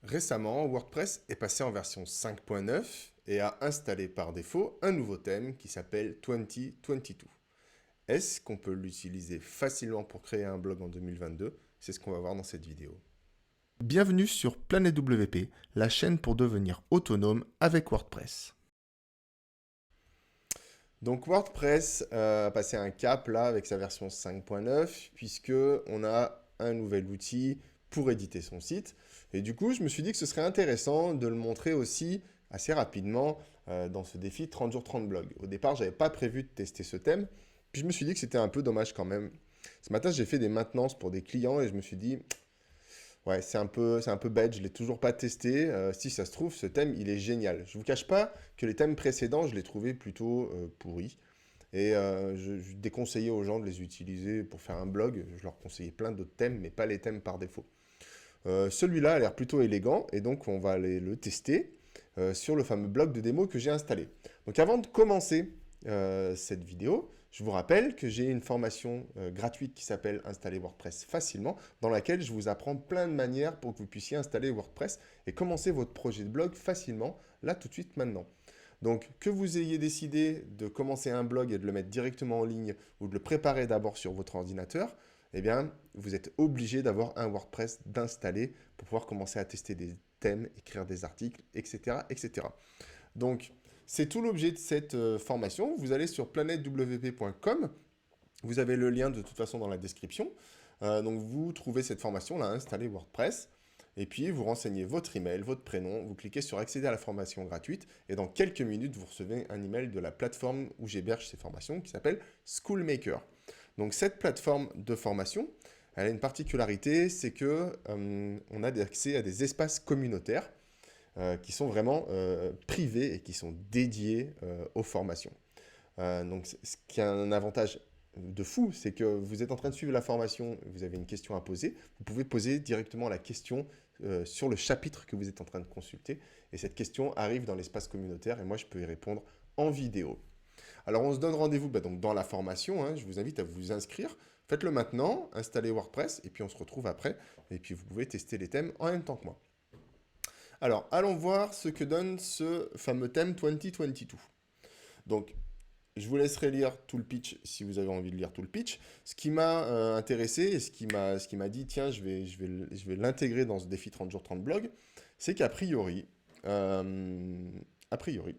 Récemment, WordPress est passé en version 5.9 et a installé par défaut un nouveau thème qui s'appelle 2022. Est-ce qu'on peut l'utiliser facilement pour créer un blog en 2022? C'est ce qu'on va voir dans cette vidéo. Bienvenue sur Planète WP, la chaîne pour devenir autonome avec WordPress. Donc WordPress a passé un cap là avec sa version 5.9 puisque on a un nouvel outil pour éditer son site. Et du coup, je me suis dit que ce serait intéressant de le montrer aussi assez rapidement dans ce défi 30 jours 30 blogs. Au départ, je n'avais pas prévu de tester ce thème, puis je me suis dit que c'était un peu dommage quand même. Ce matin, j'ai fait des maintenances pour des clients et je me suis dit, ouais, c'est un peu bête, je ne l'ai toujours pas testé. Si ça se trouve, ce thème, il est génial. Je ne vous cache pas que les thèmes précédents, je les trouvais plutôt pourris. Et je déconseillais aux gens de les utiliser pour faire un blog. Je leur conseillais plein d'autres thèmes, mais pas les thèmes par défaut. Celui-là a l'air plutôt élégant, et donc on va aller le tester sur le fameux blog de démo que j'ai installé. Donc avant de commencer cette vidéo, je vous rappelle que j'ai une formation gratuite qui s'appelle Installer WordPress facilement, dans laquelle je vous apprends plein de manières pour que vous puissiez installer WordPress et commencer votre projet de blog facilement, là tout de suite maintenant. Donc, que vous ayez décidé de commencer un blog et de le mettre directement en ligne ou de le préparer d'abord sur votre ordinateur, eh bien, vous êtes obligé d'avoir un WordPress d'installer pour pouvoir commencer à tester des thèmes, écrire des articles, etc. etc. Donc, c'est tout l'objet de cette formation. Vous allez sur planetewp.com. Vous avez le lien de toute façon dans la description. Donc, vous trouvez cette formation-là, installer WordPress. Et puis, vous renseignez votre email, votre prénom, vous cliquez sur accéder à la formation gratuite et dans quelques minutes, vous recevez un email de la plateforme où j'héberge ces formations qui s'appelle Schoolmaker. Donc, cette plateforme de formation, elle a une particularité, c'est que on a accès à des espaces communautaires qui sont vraiment privés et qui sont dédiés aux formations. Donc, ce qui a un avantage de fou, c'est que vous êtes en train de suivre la formation, vous avez une question à poser, vous pouvez poser directement la question sur le chapitre que vous êtes en train de consulter, et cette question arrive dans l'espace communautaire, et moi je peux y répondre en vidéo. Alors on se donne rendez-vous donc dans la formation, hein, je vous invite à vous inscrire, faites-le maintenant, installez WordPress, et puis on se retrouve après, et puis vous pouvez tester les thèmes en même temps que moi. Alors, allons voir ce que donne ce fameux thème 2022. Donc, je vous laisserai lire tout le pitch si vous avez envie de lire tout le pitch. Ce qui m'a intéressé et ce qui m'a dit, tiens, je vais l'intégrer dans ce défi 30 jours 30 blogs, c'est qu'à priori, a priori,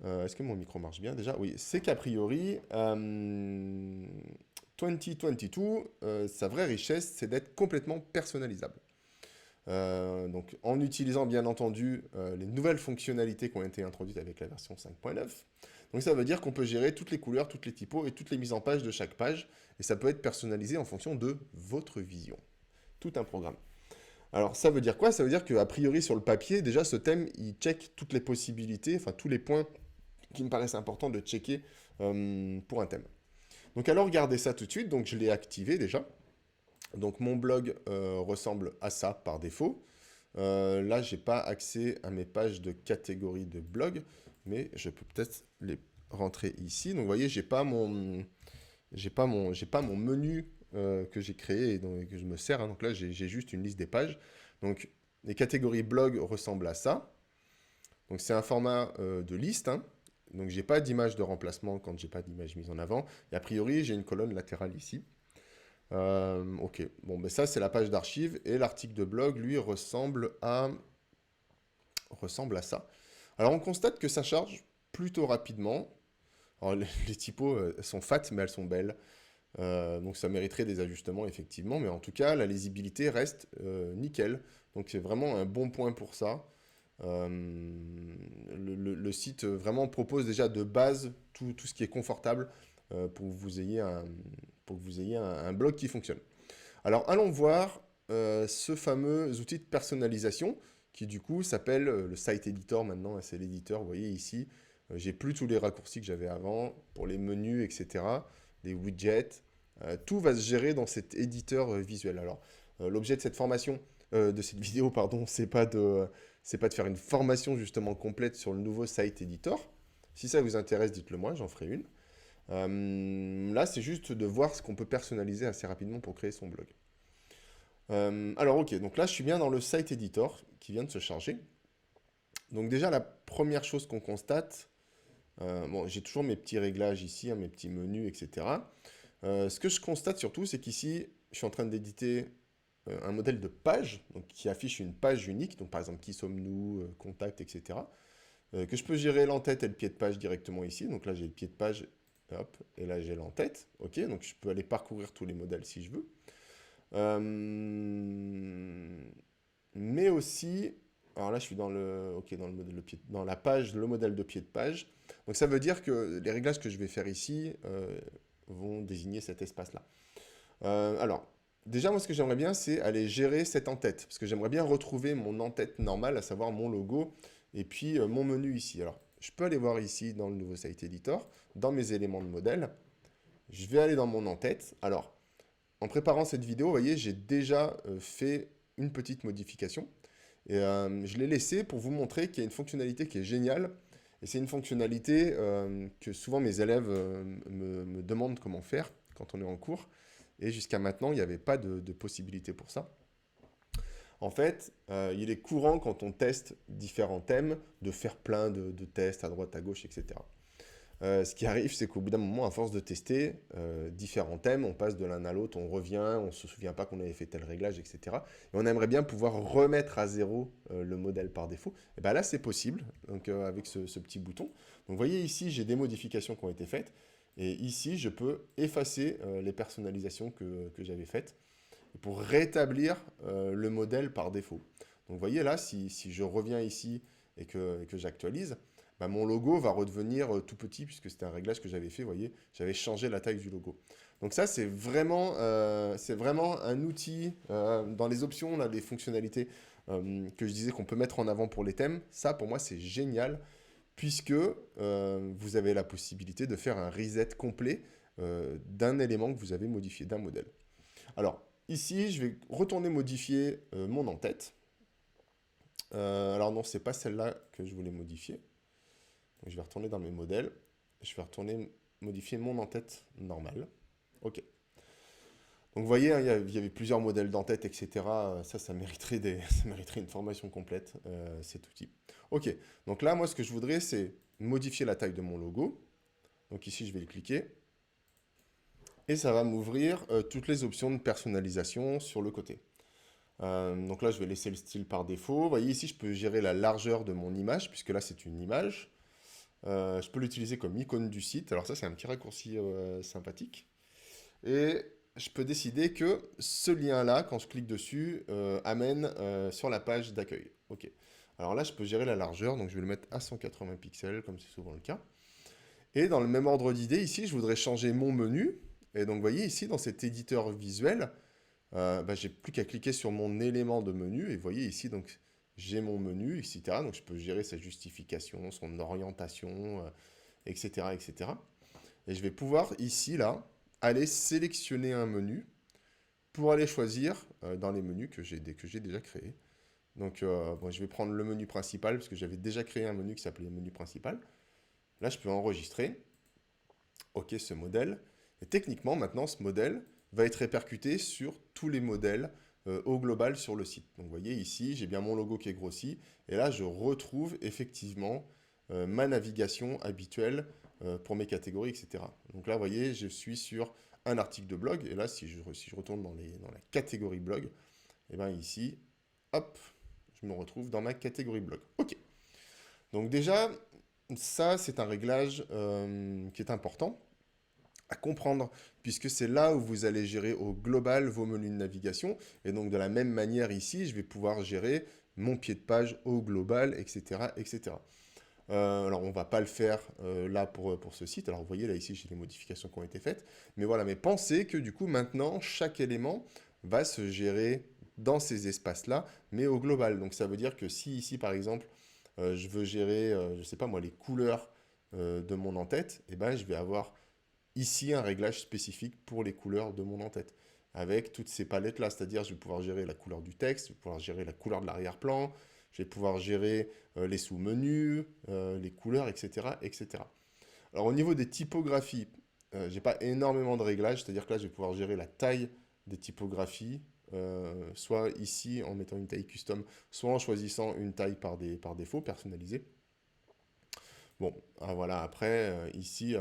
est-ce que mon micro marche bien déjà? Oui, c'est qu'à priori, 2022, sa vraie richesse, c'est d'être complètement personnalisable. Donc, en utilisant bien entendu les nouvelles fonctionnalités qui ont été introduites avec la version 5.9. Donc ça veut dire qu'on peut gérer toutes les couleurs, toutes les typos et toutes les mises en page de chaque page. Et ça peut être personnalisé en fonction de votre vision. Tout un programme. Alors ça veut dire quoi? Ça veut dire qu'a priori sur le papier, déjà ce thème, il check toutes les possibilités, enfin tous les points qui me paraissent importants de checker pour un thème. Donc alors regardez ça tout de suite, donc je l'ai activé déjà. Donc mon blog ressemble à ça par défaut. Là, je n'ai pas accès à mes pages de catégorie de blog, mais je peux peut-être les rentrer ici. Donc vous voyez, j'ai pas mon menu que j'ai créé et que je me sers, hein. Donc là, j'ai juste une liste des pages. Donc les catégories blog ressemblent à ça. Donc c'est un format de liste, hein. Donc j'ai pas d'image de remplacement quand j'ai pas d'image mise en avant. Et a priori, j'ai une colonne latérale ici. Ok, bon, ben ça c'est la page d'archives et l'article de blog, lui, ressemble à ça. Alors on constate que ça charge plutôt rapidement. Alors, les typos elles sont fat, mais elles sont belles. Donc ça mériterait des ajustements, effectivement. Mais en tout cas, la lisibilité reste nickel. Donc c'est vraiment un bon point pour ça. Le site vraiment propose déjà de base tout ce qui est confortable pour que vous ayez un blog qui fonctionne. Alors allons voir ce fameux outil de personnalisation qui du coup s'appelle le Site Editor maintenant, c'est l'éditeur, vous voyez ici, j'ai plus tous les raccourcis que j'avais avant pour les menus, etc., les widgets, tout va se gérer dans cet éditeur visuel. Alors l'objet de cette formation, de cette vidéo, pardon, c'est pas de faire une formation justement complète sur le nouveau Site Editor. Si ça vous intéresse, dites-le moi, j'en ferai une. Là, c'est juste de voir ce qu'on peut personnaliser assez rapidement pour créer son blog. Alors ok, donc là je suis bien dans le site editor qui vient de se charger. Donc déjà la première chose qu'on constate, bon j'ai toujours mes petits réglages ici, hein, mes petits menus, etc. Ce que je constate surtout, c'est qu'ici je suis en train d'éditer un modèle de page, donc qui affiche une page unique, donc par exemple qui sommes-nous, contact, etc. Que je peux gérer l'entête et le pied de page directement ici. Donc là j'ai le pied de page, hop, et là j'ai l'entête. Ok, donc je peux aller parcourir tous les modèles si je veux. Mais aussi, alors là je suis dans le, ok, dans le modèle de pied, dans la page, le modèle de pied de page. Donc ça veut dire que les réglages que je vais faire ici vont désigner cet espace-là. Alors, déjà, moi, ce que j'aimerais bien, c'est aller gérer cette en-tête, parce que j'aimerais bien retrouver mon en-tête normale, à savoir mon logo, et puis mon menu ici. Alors, je peux aller voir ici, dans le nouveau Site Editor, dans mes éléments de modèle. Je vais aller dans mon en-tête. Alors, en préparant cette vidéo, vous voyez, j'ai déjà fait une petite modification. Et je l'ai laissé pour vous montrer qu'il y a une fonctionnalité qui est géniale. Et c'est une fonctionnalité que souvent mes élèves me demandent comment faire quand on est en cours. Et jusqu'à maintenant, il n'y avait pas de possibilité pour ça. En fait, il est courant quand on teste différents thèmes de faire plein de tests à droite, à gauche, etc. Ce qui arrive, c'est qu'au bout d'un moment, à force de tester différents thèmes, on passe de l'un à l'autre, on revient, on ne se souvient pas qu'on avait fait tel réglage, etc. Et on aimerait bien pouvoir remettre à zéro le modèle par défaut. Et bien là, c'est possible, donc, avec ce petit bouton. Donc vous voyez ici, j'ai des modifications qui ont été faites. Et ici, je peux effacer les personnalisations que j'avais faites pour rétablir le modèle par défaut. Donc vous voyez là, si je reviens ici et que j'actualise, bah, mon logo va redevenir tout petit puisque c'était un réglage que j'avais fait, vous voyez, j'avais changé la taille du logo. Donc ça, c'est vraiment un outil. Dans les options, on a des fonctionnalités que je disais qu'on peut mettre en avant pour les thèmes. Ça, pour moi, c'est génial puisque vous avez la possibilité de faire un reset complet d'un élément que vous avez modifié, d'un modèle. Alors, ici, je vais retourner modifier mon en-tête. Alors non, c'est pas celle-là que je voulais modifier. Donc, je vais retourner dans mes modèles. Je vais retourner modifier mon en-tête normale. OK. Donc vous voyez, hein, il y avait plusieurs modèles d'en-tête, etc. Ça mériterait, ça mériterait une formation complète, cet outil. OK. Donc là, moi, ce que je voudrais, c'est modifier la taille de mon logo. Donc ici, je vais le cliquer. Et ça va m'ouvrir toutes les options de personnalisation sur le côté. Donc là, je vais laisser le style par défaut. Vous voyez ici, je peux gérer la largeur de mon image, puisque là, c'est une image. Je peux l'utiliser comme icône du site. Alors ça, c'est un petit raccourci sympathique. Et je peux décider que ce lien-là, quand je clique dessus, amène sur la page d'accueil. OK. Alors là, je peux gérer la largeur. Donc je vais le mettre à 180 pixels, comme c'est souvent le cas. Et dans le même ordre d'idée, ici, je voudrais changer mon menu. Et donc, vous voyez ici, dans cet éditeur visuel, bah, j'ai plus qu'à cliquer sur mon élément de menu. Et vous voyez ici, donc, j'ai mon menu, etc. Donc, je peux gérer sa justification, son orientation, etc., etc. Et je vais pouvoir, ici, là, aller sélectionner un menu pour aller choisir dans les menus que j'ai déjà créés. Donc, bon, je vais prendre le menu principal, parce que j'avais déjà créé un menu qui s'appelait menu principal. Là, je peux enregistrer. OK, ce modèle. Et techniquement, maintenant, ce modèle va être répercuté sur tous les modèles au global sur le site. Donc, vous voyez ici, j'ai bien mon logo qui est grossi. Et là, je retrouve effectivement ma navigation habituelle pour mes catégories, etc. Donc là, vous voyez, je suis sur un article de blog. Et là, si je retourne dans la catégorie blog, et bien ici, hop, je me retrouve dans ma catégorie blog. OK. Donc déjà, ça, c'est un réglage qui est important à comprendre, puisque c'est là où vous allez gérer au global vos menus de navigation. Et donc, de la même manière ici, je vais pouvoir gérer mon pied de page au global, etc., etc. Alors, on ne va pas le faire là pour ce site. Alors, vous voyez, là, ici, j'ai les modifications qui ont été faites. Mais voilà, mais pensez que du coup, maintenant, chaque élément va se gérer dans ces espaces-là, mais au global. Donc, ça veut dire que si ici, par exemple, je veux gérer, je ne sais pas moi, les couleurs de mon en-tête, eh ben, je vais avoir ici un réglage spécifique pour les couleurs de mon en-tête, avec toutes ces palettes-là, c'est-à-dire je vais pouvoir gérer la couleur du texte, je vais pouvoir gérer la couleur de l'arrière-plan, je vais pouvoir gérer les sous-menus, les couleurs, etc., etc. Alors au niveau des typographies, j'ai pas énormément de réglages, c'est-à-dire que là je vais pouvoir gérer la taille des typographies, soit ici en mettant une taille custom, soit en choisissant une taille par défaut, personnalisée. Bon, voilà, après, ici,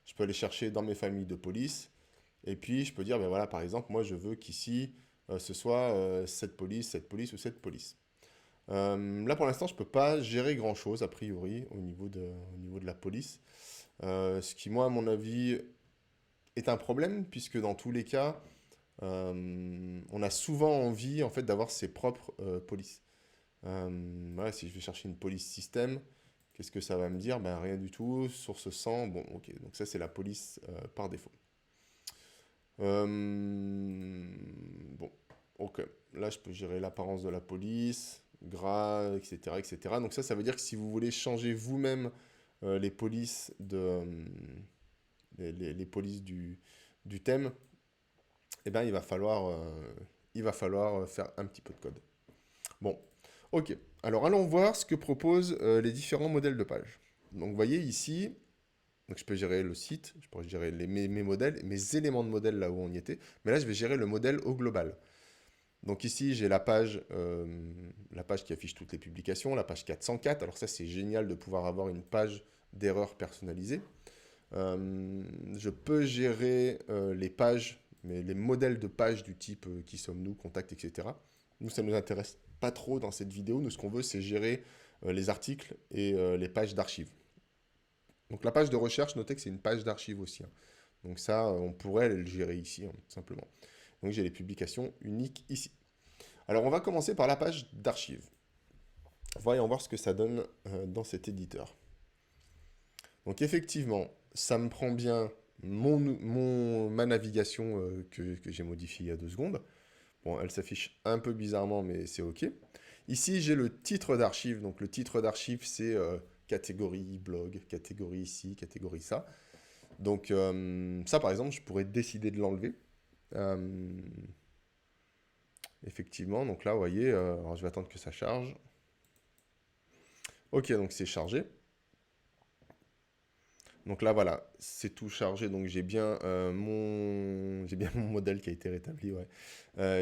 je peux aller chercher dans mes familles de police, et puis je peux dire, ben voilà, par exemple, moi je veux qu'ici, ce soit cette police ou cette police. Là, pour l'instant, je ne peux pas gérer grand-chose, a priori, au niveau de la police. Ce qui, moi, à mon avis, est un problème, puisque dans tous les cas, on a souvent envie, en fait, d'avoir ses propres polices. Voilà, si je vais chercher une police système, qu'est-ce que ça va me dire? Ben, rien du tout, source 100, bon, ok, donc ça, c'est la police par défaut. Bon, ok, là, je peux gérer l'apparence de la police, gras, etc., etc. Donc ça veut dire que si vous voulez changer vous-même les polices les polices du thème, eh ben, il va falloir faire un petit peu de code. Bon, ok. Alors, allons voir ce que proposent les différents modèles de page. Donc, vous voyez ici, donc je peux gérer le site, je peux gérer mes modèles, mes éléments de modèle là où on y était, mais là, je vais gérer le modèle au global. Donc ici, j'ai la page qui affiche toutes les publications, la page 404. Alors ça, c'est génial de pouvoir avoir une page d'erreur personnalisée. Je peux gérer les pages, mais les modèles de pages du type qui sommes-nous, contact, etc. Nous, ça ne nous intéresse pas trop dans cette vidéo. Nous, ce qu'on veut, c'est gérer les articles et les pages d'archives. Donc la page de recherche, notez que c'est une page d'archives aussi, hein. Donc ça, on pourrait le gérer ici, hein, tout simplement. Donc j'ai les publications uniques ici. Alors on va commencer par la page d'archives. Voyons voir ce que ça donne dans cet éditeur. Donc effectivement, ça me prend bien ma navigation que j'ai modifiée il y a 2 secondes. Bon, elle s'affiche un peu bizarrement, mais c'est OK. Ici, j'ai le titre d'archive. Donc le titre d'archive, c'est catégorie blog, catégorie ici, catégorie ça. Donc ça, par exemple, je pourrais décider de l'enlever. Effectivement, donc là, vous voyez, alors je vais attendre que ça charge. Ok, donc c'est chargé. Donc là, voilà, c'est tout chargé. Donc j'ai bien, mon modèle qui a été rétabli. Ouais.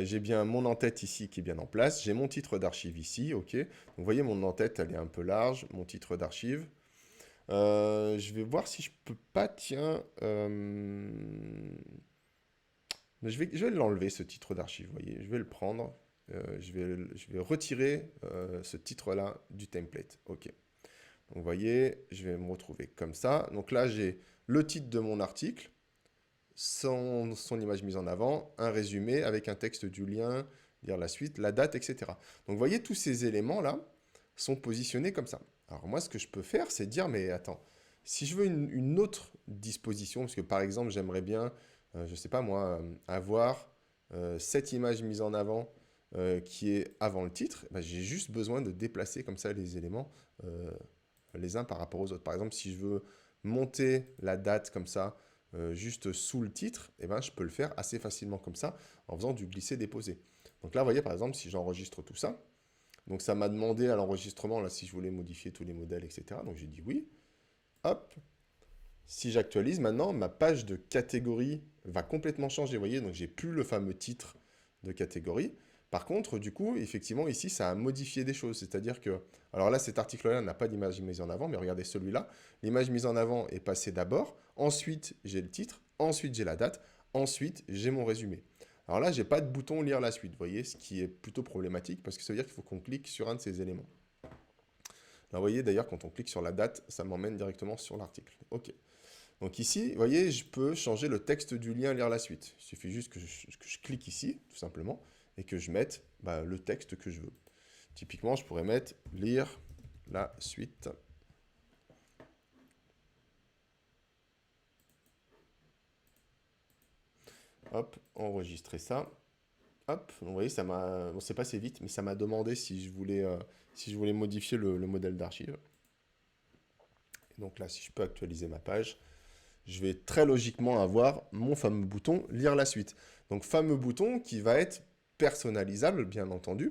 J'ai bien mon en-tête ici qui est bien en place. J'ai mon titre d'archive ici. Ok. Donc vous voyez, mon en-tête, elle est un peu large. Mon titre d'archive. Je vais voir si je peux pas, tiens. Je vais l'enlever, ce titre d'archive. Vous voyez, je vais le prendre. Je vais retirer ce titre-là du template. Ok. Donc, vous voyez, je vais me retrouver comme ça. Donc là, j'ai le titre de mon article, son image mise en avant, un résumé avec un texte du lien, lire la suite, la date, etc. Donc, vous voyez, tous ces éléments-là sont positionnés comme ça. Alors, moi, ce que je peux faire, c'est dire, mais attends, si je veux une autre disposition, parce que par exemple, j'aimerais bien, je ne sais pas moi, avoir cette image mise en avant qui est avant le titre, ben, j'ai juste besoin de déplacer comme ça les éléments les uns par rapport aux autres. Par exemple, si je veux monter la date comme ça, juste sous le titre, eh ben, je peux le faire assez facilement comme ça, en faisant du glisser-déposer. Donc là, vous voyez, par exemple, si j'enregistre tout ça, donc ça m'a demandé à l'enregistrement, là, si je voulais modifier tous les modèles, etc. Donc j'ai dit oui. Hop. Si j'actualise, maintenant, ma page de catégorie va complètement changer. Vous voyez, donc j'ai plus le fameux titre de catégorie. Par contre, du coup, effectivement, ici, ça a modifié des choses. C'est-à-dire que, alors là, cet article-là n'a pas d'image mise en avant, mais regardez celui-là. L'image mise en avant est passée d'abord. Ensuite, j'ai le titre. Ensuite, j'ai la date. Ensuite, j'ai mon résumé. Alors là, j'ai pas de bouton lire la suite, vous voyez, ce qui est plutôt problématique parce que ça veut dire qu'il faut qu'on clique sur un de ces éléments. Là, vous voyez, d'ailleurs, quand on clique sur la date, ça m'emmène directement sur l'article. OK. Donc ici, vous voyez, je peux changer le texte du lien lire la suite. Il suffit juste que je clique ici, tout simplement, et que je mette le texte que je veux. Typiquement, je pourrais mettre lire la suite. Hop, enregistrer ça. Hop, vous voyez, ça m'a, bon, c'est passé vite, mais ça m'a demandé si je voulais modifier le modèle d'archive. Et donc là, si je peux actualiser ma page, je vais très logiquement avoir mon fameux bouton lire la suite. Donc fameux bouton qui va être personnalisable, bien entendu.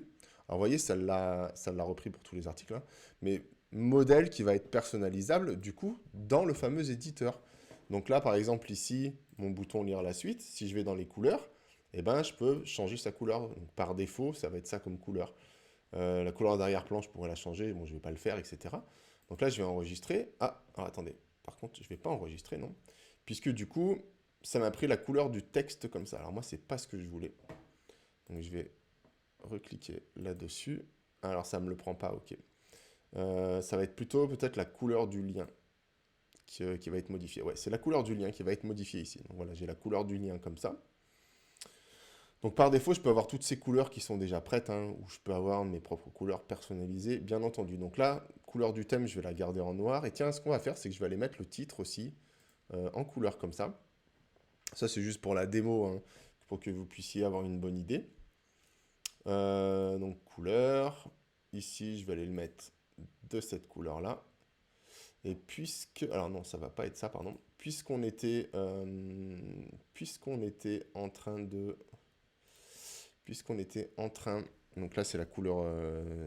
Alors vous voyez, ça l'a repris pour tous les articles, hein, mais modèle qui va être personnalisable, du coup, dans le fameux éditeur. Donc là, par exemple, ici, mon bouton lire la suite, si je vais dans les couleurs, et ben, je peux changer sa couleur. Donc, par défaut, ça va être ça comme couleur. La couleur d'arrière-plan, je pourrais la changer. Bon, je ne vais pas le faire, etc. Donc là, je vais enregistrer. Ah, alors, attendez. Par contre, je ne vais pas enregistrer, non. Puisque du coup, ça m'a pris la couleur du texte comme ça. Alors moi, c'est pas ce que je voulais. Donc je vais recliquer là-dessus. Alors ça me le prend pas, ok. Ça va être plutôt peut-être la couleur du lien qui va être modifiée. Ouais, c'est la couleur du lien qui va être modifiée ici. Donc voilà, j'ai la couleur du lien comme ça. Donc par défaut, je peux avoir toutes ces couleurs qui sont déjà prêtes, hein, ou je peux avoir mes propres couleurs personnalisées, bien entendu. Donc là, couleur du thème, je vais la garder en noir. Et tiens, ce qu'on va faire, c'est que je vais aller mettre le titre aussi en couleur comme ça. Ça, c'est juste pour la démo, hein, pour que vous puissiez avoir une bonne idée. Donc couleur, ici, je vais aller le mettre de cette couleur-là. Et puisque... Alors non, ça va pas être ça, pardon. Puisqu'on était en train de... Puisqu'on était en train... Donc là, c'est la couleur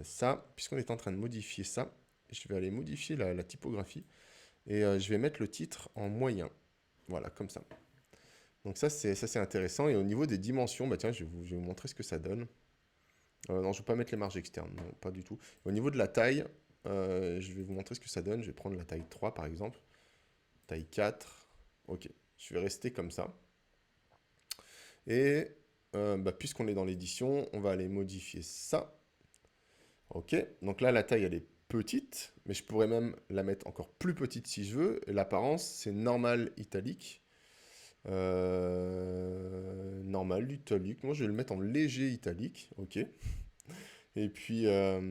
ça. Puisqu'on est en train de modifier ça, je vais aller modifier la typographie. Et je vais mettre le titre en moyen. Voilà, comme ça. Donc ça, c'est intéressant. Et au niveau des dimensions, bah tiens, je vais vous montrer ce que ça donne. Non, je ne vais pas mettre les marges externes. Non, pas du tout. Au niveau de la taille, je vais vous montrer ce que ça donne. Je vais prendre la taille 3, par exemple. Taille 4. Ok. Je vais rester comme ça. Et puisqu'on est dans l'édition, on va aller modifier ça. Ok, donc là la taille elle est petite, mais je pourrais même la mettre encore plus petite si je veux. L'apparence c'est normal italique. Normal italique, moi je vais le mettre en léger italique, ok. Et puis au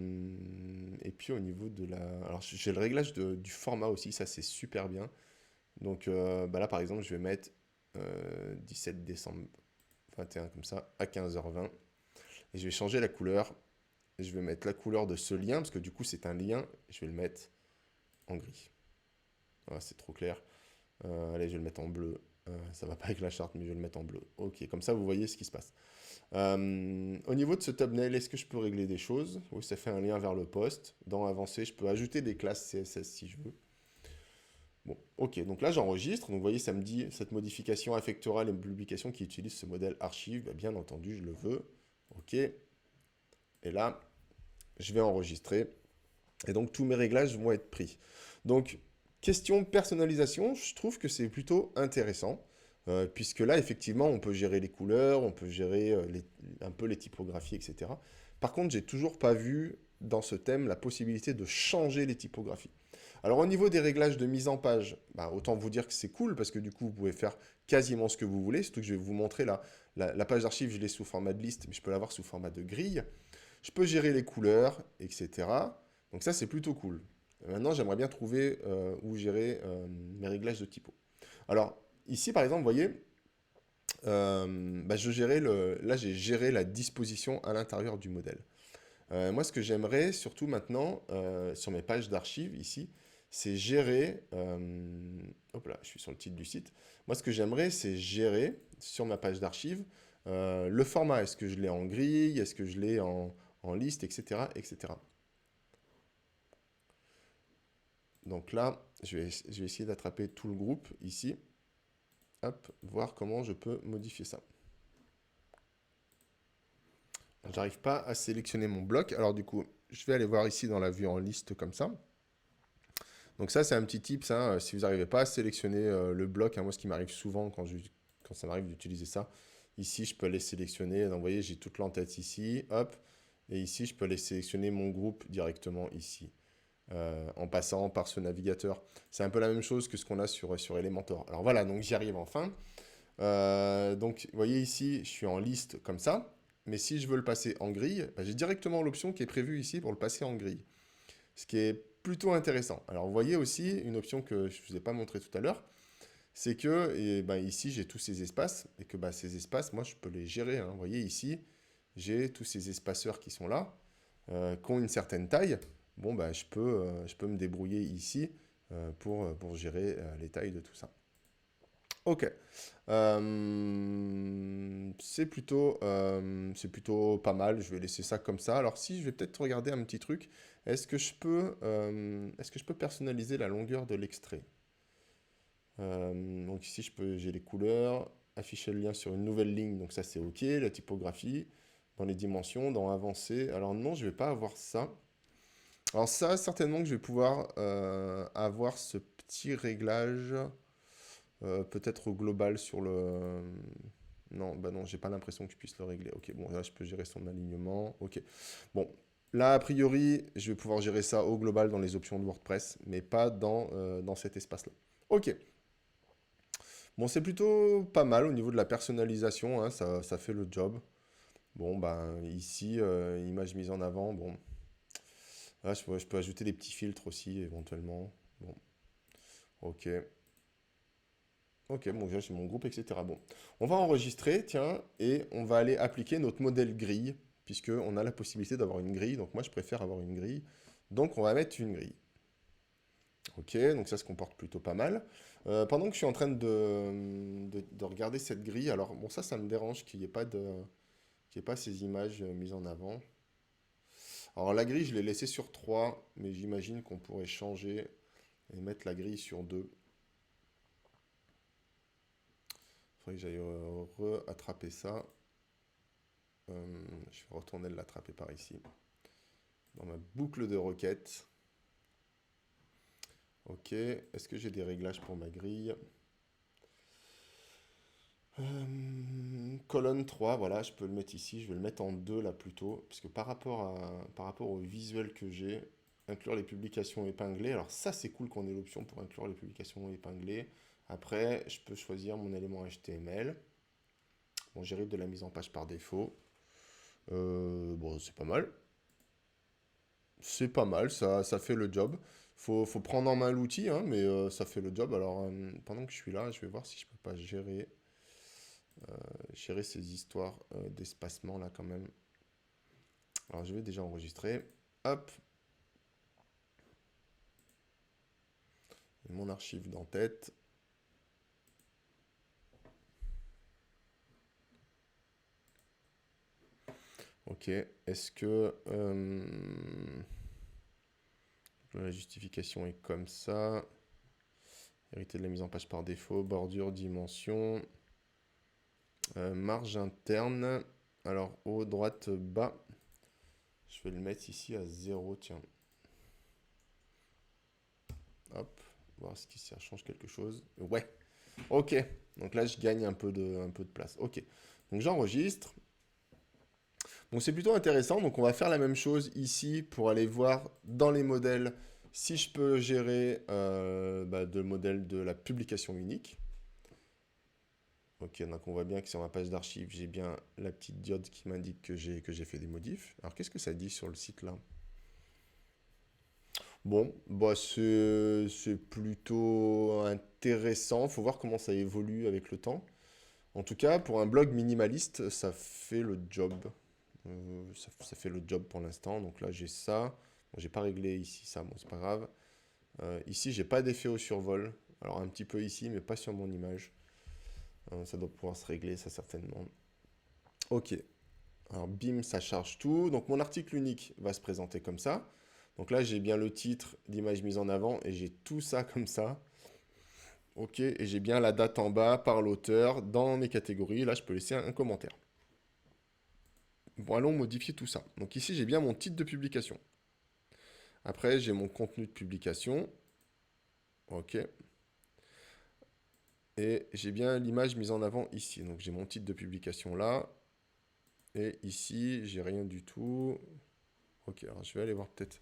niveau de la... Alors j'ai le réglage du format aussi, ça c'est super bien. Donc là par exemple je vais mettre 17 décembre 21 comme ça, à 15h20. Et je vais changer la couleur. Je vais mettre la couleur de ce lien, parce que du coup c'est un lien. Je vais le mettre en gris. Voilà, c'est trop clair. Allez, je vais le mettre en bleu. Ça va pas avec la charte, mais je vais le mettre en bleu. Ok, comme ça vous voyez ce qui se passe. Au niveau de ce thumbnail, est-ce que je peux régler des choses? Oui, ça fait un lien vers le post. Dans Avancer, je peux ajouter des classes CSS si je veux. Bon, ok, donc là j'enregistre. Donc vous voyez, ça me dit cette modification affectera les publications qui utilisent ce modèle archive. Bah, bien entendu, je le veux. Ok. Et là, je vais enregistrer. Et donc tous mes réglages vont être pris. Donc, question personnalisation, je trouve que c'est plutôt intéressant. Puisque là, effectivement, on peut gérer les couleurs, on peut gérer un peu les typographies, etc. Par contre, j'ai toujours pas vu dans ce thème la possibilité de changer les typographies. Alors au niveau des réglages de mise en page, bah, autant vous dire que c'est cool parce que du coup vous pouvez faire quasiment ce que vous voulez, surtout que je vais vous montrer la page d'archive, je l'ai sous format de liste, mais je peux l'avoir sous format de grille. Je peux gérer les couleurs, etc. Donc ça c'est plutôt cool. Maintenant j'aimerais bien trouver où gérer mes réglages de typo. Alors ici par exemple, vous voyez, là j'ai géré la disposition à l'intérieur du modèle. Moi, ce que j'aimerais, surtout maintenant, sur mes pages d'archives, ici, c'est gérer... hop là, je suis sur le titre du site. Moi, ce que j'aimerais, c'est gérer, sur ma page d'archives, le format. Est-ce que je l'ai en grille? Est-ce que je l'ai en liste? Etc. etc. Donc là, je vais essayer d'attraper tout le groupe, ici. Hop, voir comment je peux modifier ça. J'arrive pas à sélectionner mon bloc. Alors du coup, je vais aller voir ici dans la vue en liste comme ça. Donc ça, c'est un petit tip, ça. Si vous n'arrivez pas à sélectionner le bloc, hein, moi, ce qui m'arrive souvent quand ça m'arrive d'utiliser ça, ici, je peux aller sélectionner. Donc, vous voyez, j'ai toute l'entête ici, hop. Et ici, je peux aller sélectionner mon groupe directement ici, en passant par ce navigateur. C'est un peu la même chose que ce qu'on a sur Elementor. Alors voilà, donc j'y arrive enfin. Donc, vous voyez ici, je suis en liste comme ça. Mais si je veux le passer en grille, bah, j'ai directement l'option qui est prévue ici pour le passer en grille. Ce qui est plutôt intéressant. Alors, vous voyez aussi une option que je ne vous ai pas montré tout à l'heure, c'est que ici, j'ai tous ces espaces, et que ces espaces, moi, je peux les gérer, hein. Vous voyez ici, j'ai tous ces espaceurs qui sont là, qui ont une certaine taille. Bon, je peux me débrouiller ici pour gérer les tailles de tout ça. Ok. C'est plutôt pas mal. Je vais laisser ça comme ça. Alors si, je vais peut-être regarder un petit truc. Est-ce que je peux personnaliser la longueur de l'extrait? Donc ici, j'ai les couleurs. afficher le lien sur une nouvelle ligne, donc ça c'est OK. La typographie, dans les dimensions, dans Avancer. Alors non, je ne vais pas avoir ça. Alors ça, certainement que je vais pouvoir avoir ce petit réglage, peut-être au global sur le... Non, bah non, j'ai pas l'impression que je puisse le régler. Ok, bon, là, je peux gérer son alignement. Ok. Bon, là, a priori, je vais pouvoir gérer ça au global dans les options de WordPress, mais pas dans cet espace-là. Ok. Bon, c'est plutôt pas mal au niveau de la personnalisation, hein, ça fait le job. Bon, ben, ici, image mise en avant, bon. Là, je peux ajouter des petits filtres aussi, éventuellement. Bon, ok. Ok, bon, déjà, j'ai mon groupe, etc. Bon, on va enregistrer, tiens, et on va aller appliquer notre modèle grille, puisqu'on a la possibilité d'avoir une grille. Donc, moi, je préfère avoir une grille. Donc, on va mettre une grille. Ok, donc ça se comporte plutôt pas mal. Pendant que je suis en train de regarder cette grille, alors, bon, ça me dérange qu'il n'y ait pas qu'il y ait pas ces images mises en avant. Alors, la grille, je l'ai laissée sur 3, mais j'imagine qu'on pourrait changer et mettre la grille sur 2. Il faudrait que j'aille attraper ça. Je vais retourner l'attraper par ici. Dans ma boucle de requête. Ok. Est-ce que j'ai des réglages pour ma grille? Colonne 3, voilà, je peux le mettre ici. Je vais le mettre en 2 là plutôt. Parce que par rapport au visuel que j'ai, inclure les publications épinglées. Alors ça, c'est cool qu'on ait l'option pour inclure les publications épinglées. Après, je peux choisir mon élément HTML. Bon, j'hérite de la mise en page par défaut. Bon, c'est pas mal. C'est pas mal, ça fait le job. Faut prendre en main l'outil, hein, mais ça fait le job. Alors, pendant que je suis là, je vais voir si je peux pas gérer ces histoires d'espacement là quand même. Alors, je vais déjà enregistrer. Hop, mon archive d'en-tête. Ok, est-ce que la justification est comme ça? Hérité de la mise en page par défaut, bordure, dimension, marge interne. Alors, haut, droite, bas. Je vais le mettre ici à 0, tiens. Hop, voir si ça change quelque chose. Ouais, ok. Donc là, je gagne un peu de place. Ok, donc j'enregistre. Donc c'est plutôt intéressant. Donc on va faire la même chose ici pour aller voir dans les modèles si je peux gérer de modèle de la publication unique. Ok, donc on voit bien que sur ma page d'archives, j'ai bien la petite diode qui m'indique que j'ai fait des modifs. Alors qu'est-ce que ça dit sur le site là? Bon, bah c'est plutôt intéressant. Faut voir comment ça évolue avec le temps. En tout cas, pour un blog minimaliste, ça fait le job. Ça fait le job pour l'instant. Donc là, j'ai ça. Bon, j'ai pas réglé ici ça, bon, c'est pas grave. Ici, j'ai pas d'effet au survol. Alors un petit peu ici, mais pas sur mon image. Ça doit pouvoir se régler, ça certainement. Ok. Alors bim, ça charge tout. Donc mon article unique va se présenter comme ça. Donc là, j'ai bien le titre, l'image mise en avant, et j'ai tout ça comme ça. Ok, et j'ai bien la date en bas par l'auteur dans mes catégories. Là, je peux laisser un commentaire. Bon, allons modifier tout ça. Donc ici, j'ai bien mon titre de publication. Après, j'ai mon contenu de publication. Ok. Et j'ai bien l'image mise en avant ici. Donc j'ai mon titre de publication là. Et ici, j'ai rien du tout. Ok, alors je vais aller voir peut-être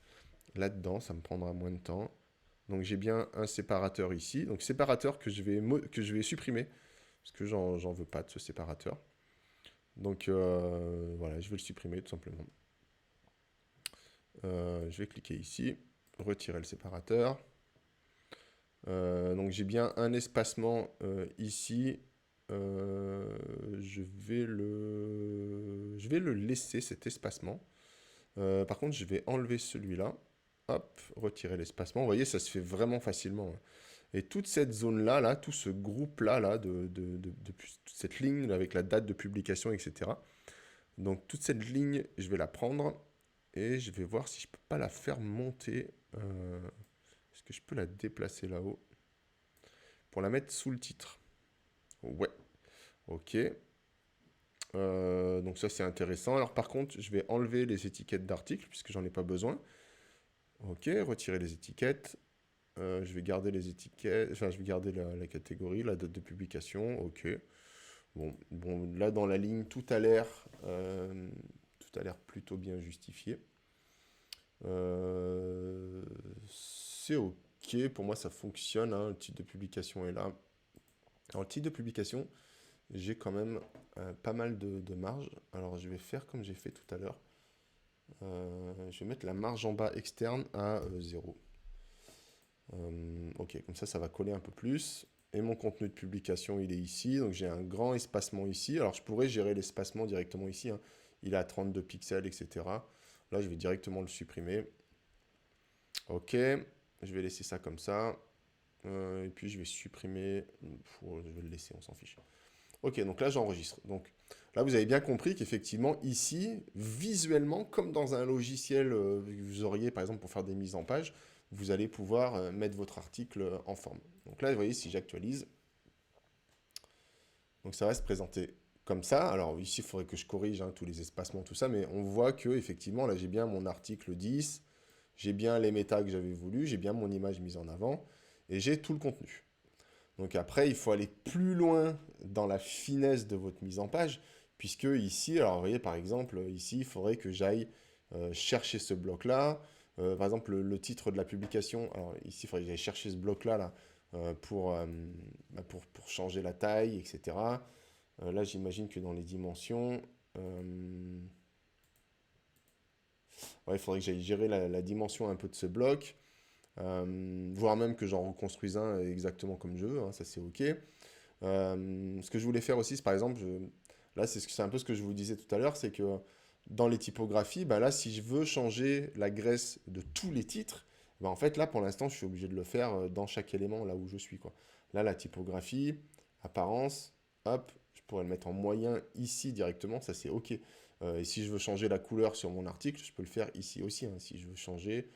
là-dedans, ça me prendra moins de temps. Donc j'ai bien un séparateur ici. Donc séparateur que je vais supprimer. Parce que j'en veux pas de ce séparateur. Donc voilà, je vais le supprimer tout simplement. Je vais cliquer ici, retirer le séparateur. Donc j'ai bien un espacement ici. Je vais le laisser cet espacement. Par contre, je vais enlever celui-là. Hop, retirer l'espacement. Vous voyez, ça se fait vraiment facilement, hein. Et toute cette zone-là, là, tout ce groupe-là, là, toute cette ligne avec la date de publication, etc. Donc toute cette ligne, je vais la prendre et je vais voir si je peux pas la faire monter. Est-ce que je peux la déplacer là-haut pour la mettre sous le titre? Ouais. Ok. Donc ça, c'est intéressant. Alors par contre, je vais enlever les étiquettes d'articles puisque j'en ai pas besoin. Ok, retirer les étiquettes. Je vais garder les étiquettes, enfin je vais garder la catégorie, la date de publication. Ok. Bon, là dans la ligne, tout a l'air plutôt bien justifié. C'est ok, pour moi ça fonctionne, hein, le titre de publication est là. Alors le titre de publication, j'ai quand même pas mal de marge. Alors je vais faire comme j'ai fait tout à l'heure. Je vais mettre la marge en bas externe à 0. Ok, comme ça va coller un peu plus. Et mon contenu de publication, il est ici. Donc j'ai un grand espacement ici. Alors je pourrais gérer l'espacement directement ici, hein. Il est à 32 pixels, etc. Là, je vais directement le supprimer. Ok, je vais laisser ça comme ça. Et puis je vais supprimer. Je vais le laisser, on s'en fiche. Ok, donc là j'enregistre. Donc là vous avez bien compris qu'effectivement ici, visuellement, comme dans un logiciel que vous auriez par exemple pour faire des mises en page, vous allez pouvoir mettre votre article en forme. Donc là vous voyez si j'actualise, donc ça va se présenter comme ça. Alors ici il faudrait que je corrige hein, tous les espacements, tout ça, mais on voit que effectivement là j'ai bien mon article 10, j'ai bien les méta que j'avais voulu, j'ai bien mon image mise en avant et j'ai tout le contenu. Donc après, il faut aller plus loin dans la finesse de votre mise en page, puisque ici, alors vous voyez par exemple, ici, il faudrait que j'aille chercher ce bloc-là. Par exemple, titre de la publication, alors ici, il faudrait que j'aille chercher ce bloc-là là, pour changer la taille, etc. Là, j'imagine que dans les dimensions, ouais, il faudrait que j'aille gérer la dimension un peu de ce bloc. Voire même que j'en reconstruise un exactement comme je veux, hein, ça c'est ok. Ce que je voulais faire aussi, c'est par exemple, là c'est un peu ce que je vous disais tout à l'heure, c'est que dans les typographies, bah là si je veux changer la graisse de tous les titres, bah en fait là pour l'instant je suis obligé de le faire dans chaque élément là où je suis quoi. Là la typographie, apparence, hop, je pourrais le mettre en moyen ici directement, ça c'est ok. Et si je veux changer la couleur sur mon article, je peux le faire ici aussi, hein, si je veux changer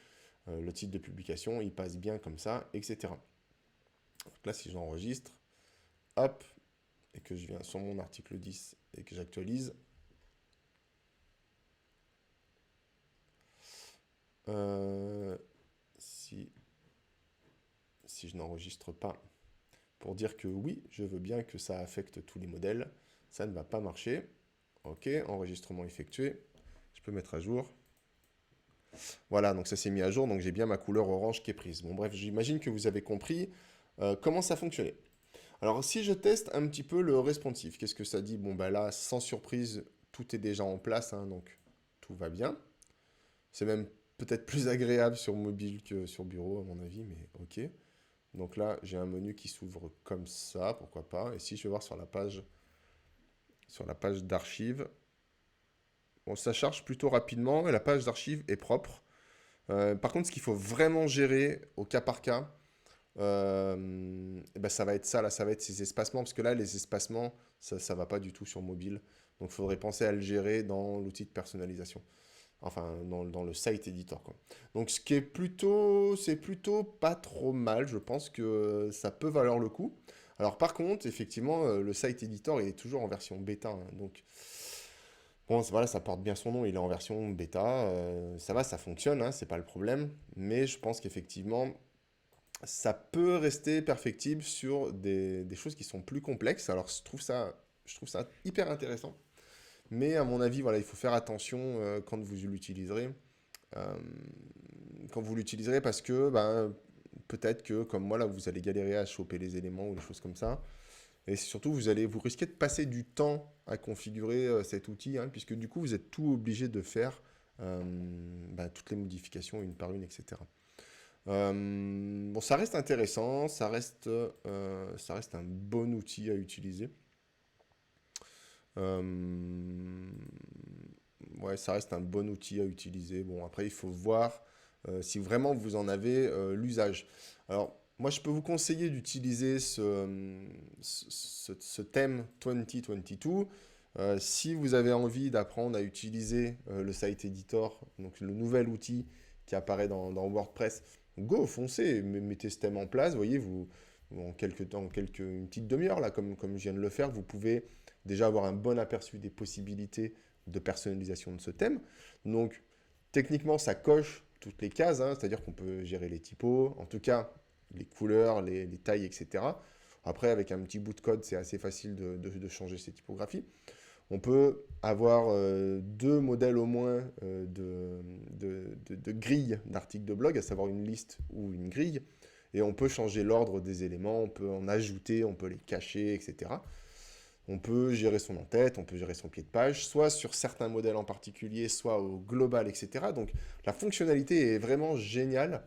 le titre de publication, il passe bien comme ça, etc. Donc là, si j'enregistre, hop, et que je viens sur mon article 10 et que j'actualise, euh, si, si je n'enregistre pas pour dire que oui, je veux bien que ça affecte tous les modèles, ça ne va pas marcher. Ok, enregistrement effectué, je peux mettre à jour. Voilà, donc ça s'est mis à jour, donc j'ai bien ma couleur orange qui est prise. Bon bref, j'imagine que vous avez compris comment ça fonctionnait. Alors, si je teste un petit peu le responsive, qu'est-ce que ça dit? Bon, bah là, sans surprise, tout est déjà en place, hein, donc tout va bien. C'est même peut-être plus agréable sur mobile que sur bureau, à mon avis, mais ok. Donc là, j'ai un menu qui s'ouvre comme ça, pourquoi pas. Et si je vais voir sur la page d'archives, bon, ça charge plutôt rapidement et la page d'archives est propre. Par contre, ce qu'il faut vraiment gérer au cas par cas, et ben ça va être ça, là, ça va être ces espacements, parce que là, les espacements, ça va pas du tout sur mobile. Donc, il faudrait penser à le gérer dans l'outil de personnalisation. Enfin, dans le site editor, quoi. Donc, c'est plutôt pas trop mal. Je pense que ça peut valoir le coup. Alors, par contre, effectivement, le site editor, il est toujours en version bêta, hein. Donc, bon, voilà, ça porte bien son nom, il est en version bêta. Ça va, ça fonctionne, hein, c'est pas le problème. Mais je pense qu'effectivement, ça peut rester perfectible sur des choses qui sont plus complexes. Alors, je trouve ça hyper intéressant. Mais à mon avis, voilà, il faut faire attention quand vous l'utiliserez. Euh, Quand vous l'utiliserez parce que ben, peut-être que, comme moi, là, vous allez galérer à choper les éléments ou des choses comme ça. Et surtout, vous risquez de passer du temps à configurer cet outil, hein, puisque du coup, vous êtes tout obligé de faire ben, toutes les modifications une par une, etc. Bon, ça reste intéressant, ça reste un bon outil à utiliser. Euh, ouais, ça reste un bon outil à utiliser. Bon, après, il faut voir si vraiment vous en avez l'usage. Alors, moi, je peux vous conseiller d'utiliser ce thème 2022. Si vous avez envie d'apprendre à utiliser le site editor, donc le nouvel outil qui apparaît dans WordPress, go, foncez, mettez ce thème en place. Voyez, une petite demi-heure, là, comme je viens de le faire, vous pouvez déjà avoir un bon aperçu des possibilités de personnalisation de ce thème. Donc, techniquement, ça coche toutes les cases, hein, c'est-à-dire qu'on peut gérer les typos, en tout cas, les couleurs, les tailles, etc. Après, avec un petit bout de code, c'est assez facile de changer ces typographies. On peut avoir deux modèles au moins de grilles d'articles de blog, à savoir une liste ou une grille. Et on peut changer l'ordre des éléments, on peut en ajouter, on peut les cacher, etc. On peut gérer son en-tête, on peut gérer son pied de page, soit sur certains modèles en particulier, soit au global, etc. Donc la fonctionnalité est vraiment géniale.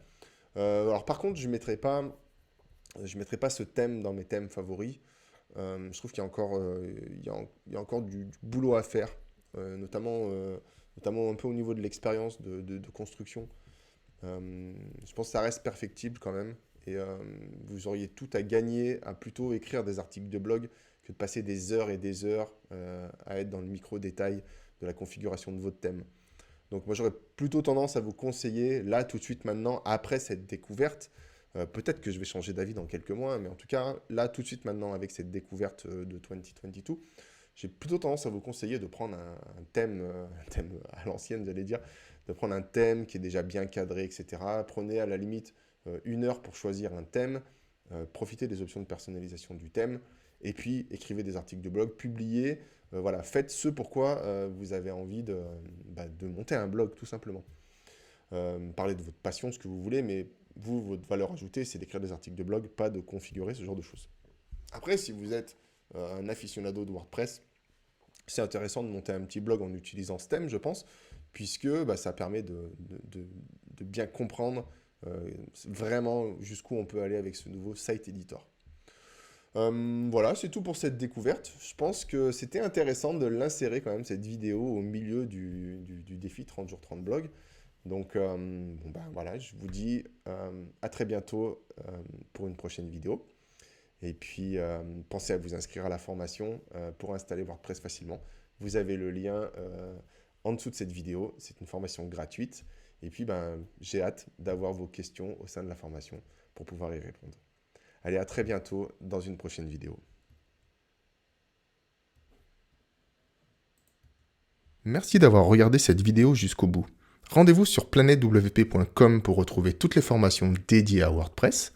Alors par contre, je ne mettrai pas ce thème dans mes thèmes favoris. Je trouve qu'il y a encore, il y a encore du boulot à faire, notamment un peu au niveau de l'expérience de construction. Je pense que ça reste perfectible quand même. Et vous auriez tout à gagner à plutôt écrire des articles de blog que de passer des heures et des heures à être dans le micro-détail de la configuration de votre thème. Donc moi j'aurais plutôt tendance à vous conseiller, là tout de suite maintenant, après cette découverte, peut-être que je vais changer d'avis dans quelques mois, mais en tout cas, là tout de suite maintenant, avec cette découverte de 2022, j'ai plutôt tendance à vous conseiller de prendre un thème à l'ancienne, j'allais dire, de prendre un thème qui est déjà bien cadré, etc. Prenez à la limite 1 heure pour choisir un thème, profitez des options de personnalisation du thème, et puis écrivez des articles de blog, publiez, voilà, faites ce pourquoi vous avez envie de monter un blog, tout simplement. Parlez de votre passion, ce que vous voulez, mais vous, votre valeur ajoutée, c'est d'écrire des articles de blog, pas de configurer ce genre de choses. Après, si vous êtes un aficionado de WordPress, c'est intéressant de monter un petit blog en utilisant ce thème, je pense, puisque ça permet de bien comprendre vraiment jusqu'où on peut aller avec ce nouveau site editor. Voilà, c'est tout pour cette découverte. Je pense que c'était intéressant de l'insérer quand même, cette vidéo, au milieu du défi 30 jours 30 blogs. Donc voilà, je vous dis à très bientôt pour une prochaine vidéo. Et puis, pensez à vous inscrire à la formation pour installer WordPress facilement. Vous avez le lien en dessous de cette vidéo. C'est une formation gratuite. Et puis, j'ai hâte d'avoir vos questions au sein de la formation pour pouvoir y répondre. Allez, à très bientôt dans une prochaine vidéo. Merci d'avoir regardé cette vidéo jusqu'au bout. Rendez-vous sur planetwp.com pour retrouver toutes les formations dédiées à WordPress.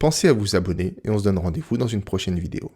Pensez à vous abonner et on se donne rendez-vous dans une prochaine vidéo.